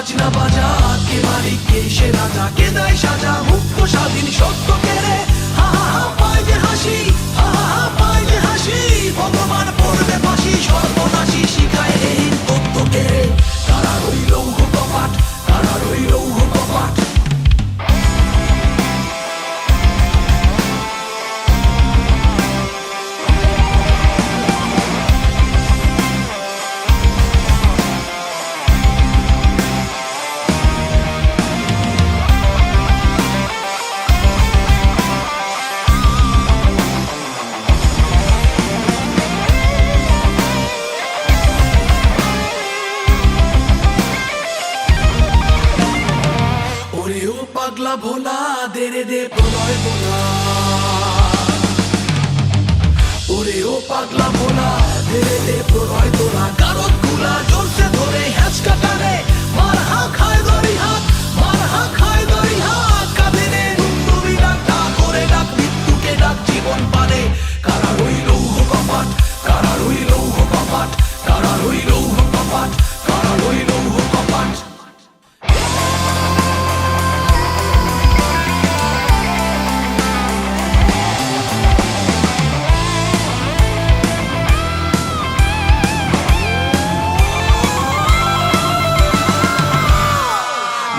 বাজনা বাজা, কে মালিক কে সে রাজা, কে দেয় সাজা, মুক্ত স্বাধীন সত্য কেড়ে। হা হা হা পায় যে হাসি, হা হা হা পায় যে হাসি, ভগবান পড়বে ফাঁসি, সর্বনাশী শিখায় এই তত্ত্ব কেড়ে। তারা রইল লৌহ কপাট, তারা রইল লৌহ কপাট। পাগলা ভোলা দে রে দে প্রলয় ভোলা, ওরে ও পাগলা ভোলা দে রে দে প্রলয় তোলা। কারণ গুলা জোরসে ধরে হ্যাঁচকা টানে, মার হা খায় দড়ি হাত, মার হা খায় দড়ি হাত। কাঁধে নে তুমি ডাক, ডাক করে ডাক মৃত্যুকে, ডাক জীবন পানে। কারা রইল লৌহ কপাট, কারা রইল লৌহ কপাট, কারা রইল লৌহ কপাট, কারা রইল লৌহ কপাট।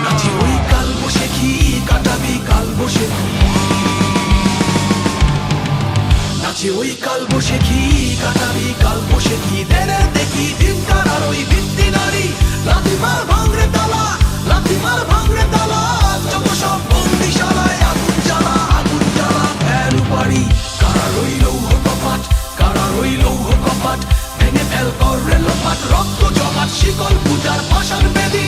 নাচি ওই কাল বসেখি, কাটাবি কাল বসেখি, নাচি ওই কাল বসেখি, কাটাবি কাল বসেখি। দেরে দেখি দিনকার আর ওই ভিত্তি নারী, লাথি মার ভাঙরে তালা, লাথি মার ভাঙরে তালা। যত সব বন্দিশালায় আগুন জ্বালা, আগুন জ্বালা ফেল পারি। কারা রইল লৌহ কপাট, কারা রইল লৌহ কপাট, ভেঙে ফেল কর রেল পাট। রক্ত জমাট শিকল পূজার পাষাণ বেদী,